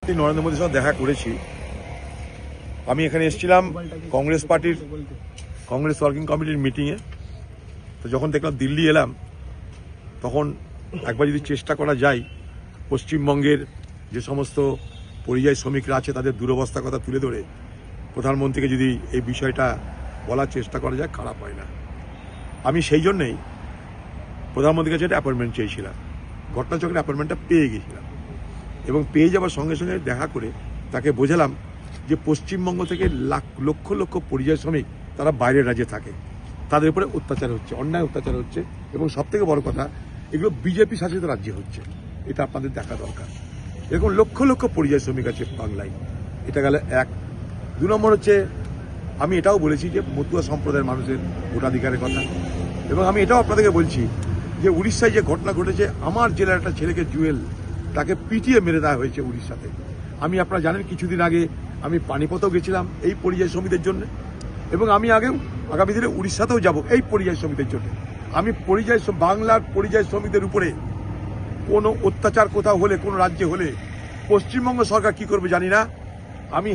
সত্যি নরেন্দ্র মোদীর সঙ্গে দেখা করেছি। আমি এখানে এসেছিলাম কংগ্রেস পার্টির কংগ্রেস ওয়ার্কিং কমিটির মিটিংয়ে। তো যখন দেখলাম দিল্লি এলাম, তখন একবার যদি চেষ্টা করা যায় পশ্চিমবঙ্গের যে সমস্ত পরিযায়ী শ্রমিকরা আছে তাদের দুরবস্থার কথা তুলে ধরে প্রধানমন্ত্রীকে যদি এই বিষয়টা বলার চেষ্টা করা যায়, খারাপ হয় না। আমি সেই জন্যেই প্রধানমন্ত্রীর কাছে একটা অ্যাপয়েন্টমেন্ট চেয়েছিলাম। ঘটনাচক্রের অ্যাপয়েন্টমেন্টটা পেয়ে গেছিলাম এবং পেয়ে যাওয়ার সঙ্গে সঙ্গে দেখা করে তাকে বোঝালাম যে পশ্চিমবঙ্গ থেকে লক্ষ লক্ষ পরিযায়ী শ্রমিক তারা বাইরের রাজ্যে থাকে, তাদের উপরে অত্যাচার হচ্ছে, অন্যায় অত্যাচার হচ্ছে এবং সবথেকে বড় কথা এগুলো বিজেপি শাসিত রাজ্যে হচ্ছে। এটা আপনাদের দেখা দরকার। এরকম লক্ষ লক্ষ পরিযায়ী শ্রমিক আছে বাংলায়। এটা গেল এক। 2 নম্বর হচ্ছে, আমি এটাও বলেছি যে মতুয়া সম্প্রদায়ের মানুষের ভোটাধিকারের কথা, এবং আমি এটাও আপনাদেরকে বলছি যে উড়িষ্যায় যে ঘটনা ঘটেছে, আমার জেলার একটা ছেলেকে জুয়েল তাকে পিটিয়ে মেরে দেওয়া হয়েছে উড়িষ্যাতে। আমি আপনারা জানেন কিছুদিন আগে আমি পানিপথেও গেছিলাম এই পরিযায়ী শ্রমিকদের জন্য, এবং আমি আগামী দিনে উড়িষ্যাতেও যাব এই পরিযায়ী শ্রমিকদের জন্য। আমি বাংলার পরিযায়ী শ্রমিকদের উপরে কোনো অত্যাচার কোথাও হলে, কোনো রাজ্যে হলে পশ্চিমবঙ্গ সরকার কি করবে জানি না। আমি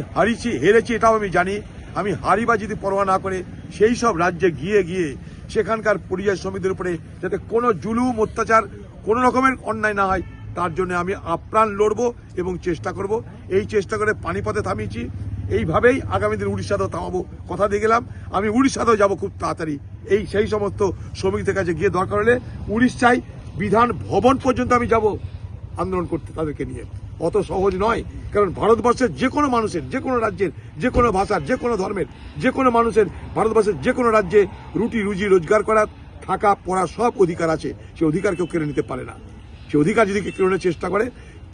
হেরেছি এটাও আমি জানি। আমি হারিবা যদি পরোয়া না করে সেই সব রাজ্যে গিয়ে সেখানকার পরিযায়ী শ্রমিকদের উপরে যাতে কোনো জুলুম অত্যাচার কোনো রকমের অন্যায় না হয় তার জন্য আমি আপ্রাণ লড়ব এবং চেষ্টা করব। এই চেষ্টা করে পানিপথে থামিয়েছি, এইভাবেই আগামী দিন উড়িষ্যাতেও থামাবো। কথা দিয়ে গেলাম আমি উড়িষ্যাতেও যাব খুব তাড়াতাড়ি। সেই সমস্ত শ্রমিকদের কাছে গিয়ে দরকার হলে উড়িষ্যায় বিধান ভবন পর্যন্ত আমি যাব আন্দোলন করতে তাদেরকে নিয়ে। অত সহজ নয়, কারণ ভারতবর্ষের যে কোনো মানুষের, যে কোনো রাজ্যের, যে কোনো ভাষার, যে কোনো ধর্মের, যে কোনো মানুষের ভারতবর্ষের যে কোনো রাজ্যে রুজি রোজগার করার, থাকা পড়া সব অধিকার আছে। সে অধিকার কেউ কেড়ে নিতে পারে না। সে অধিকার যদি কেড়ে নেওয়ার চেষ্টা করে,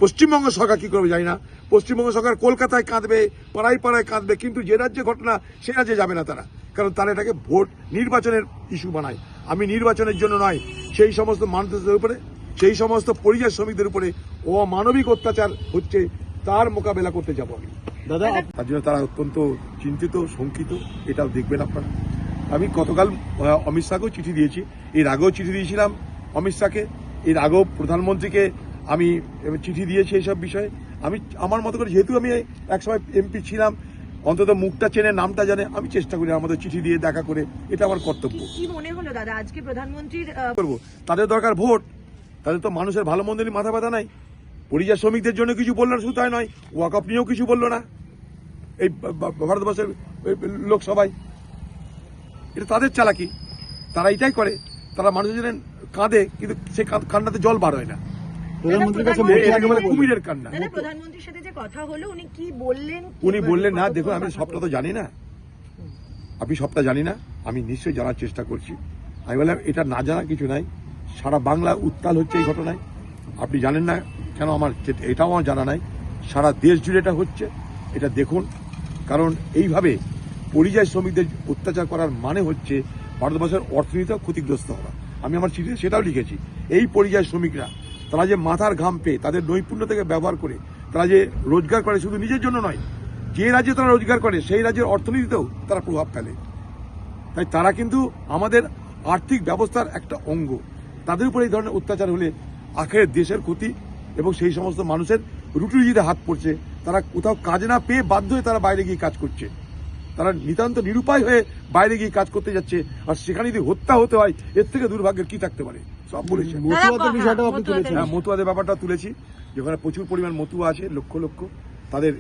পশ্চিমবঙ্গ সরকার কি করবে জানি না। পশ্চিমবঙ্গ সরকার কলকাতায় কাঁদবে, পাড়ায় কাঁদবে, কিন্তু যে রাজ্যে ঘটনা সে রাজ্যে যাবে না তারা, কারণ তারা এটাকে ভোট নির্বাচনের ইস্যু বানায়। আমি নির্বাচনের জন্য নয়, সেই সমস্ত মানুষদের উপরে, সেই সমস্ত পরিযায়ী শ্রমিকদের উপরে অমানবিক অত্যাচার হচ্ছে তার মোকাবেলা করতে যাব আমি। দাদা, তার জন্য তারা অত্যন্ত চিন্তিত, শঙ্কিত, এটাও দেখবেন আপনারা। আমি গতকাল অমিত শাহকেও চিঠি দিয়েছি, এর আগেও চিঠি দিয়েছিলাম অমিত শাহকে, এর আগেও প্রধানমন্ত্রীকে আমি চিঠি দিয়েছি এইসব বিষয়ে। আমি আমার মতো করে, যেহেতু আমি একসময় এমপি ছিলাম, অন্তত মুখটা চেনে, নামটা জানে, আমি চেষ্টা করি আমাদের চিঠি দিয়ে দেখা করে, এটা আমার কর্তব্য। কি মনে হলো দাদা আজকে প্রধানমন্ত্রীর করবো? তাদের দরকার ভোট, তাদের তো মানুষের ভালো মন্দ নিয়ে মাথা ব্যথা নাই। পরিযায়ী শ্রমিকদের জন্য কিছু বললো না, শুধু তাই নয়, ওয়াকফ নিয়েও কিছু বললো না এই ভারতবর্ষের লোকসভায়। এটা তাদের চালাকি, তারা এটাই করে। তারা মানুষের জন্য কাঁদে, কিন্তু সে কান্নাতে জল বার হয় না। কুমিরের কান্না। প্রধানমন্ত্রীর সাথে যে কথা হলো, উনি কি বললেন? উনি বললেন না, দেখুন আমি সবটা তো জানি না, আমি সবটা জানি না, আমি নিশ্চয়ই জানার চেষ্টা করছি। আমি বললাম এটা না জানা কিছু নাই, সারা বাংলা উত্তাল হচ্ছে এই ঘটনায়। আপনি জানেন না কেন, আমার এটাও আমার জানা নাই। সারা দেশ জুড়ে এটা হচ্ছে, এটা দেখুন। কারণ এইভাবে পরিযায়ী শ্রমিকদের অত্যাচার করার মানে হচ্ছে ভারতবর্ষের অর্থনীতিও ক্ষতিগ্রস্ত হওয়া। আমি আমার চিঠিতে সেটাও লিখেছি। এই পরিযায়ী শ্রমিকরা তারা যে মাথার ঘাম পেয়ে, তাদের নৈপুণ্যতাকে ব্যবহার করে তারা যে রোজগার করে, শুধু নিজের জন্য নয়, যে রাজ্যে তারা রোজগার করে সেই রাজ্যের অর্থনীতিতেও তারা প্রভাব ফেলে। তাই তারা কিন্তু আমাদের আর্থিক ব্যবস্থার একটা অঙ্গ। তাদের উপর এই ধরনের অত্যাচার হলে আখের দেশের ক্ষতি, এবং সেই সমস্ত মানুষের রুটিরুজিতে হাত পড়ছে। তারা কোথাও কাজ না পেয়ে বাধ্য হয়ে তারা বাইরে গিয়ে কাজ করছে। তারা নিতান্ত নিরুপায় হয়ে বাইরে গিয়ে কাজ করতে যাচ্ছে, আর সেখানে যদি হত্যা হতে হয়, এর থেকে দুর্ভাগ্যের কি থাকতে পারে। সব বলেছে। মতুয়াদের ব্যাপারটা তুলেছি, যেখানে প্রচুর পরিমাণ মতুয়া আছে, লক্ষ লক্ষ, তাদের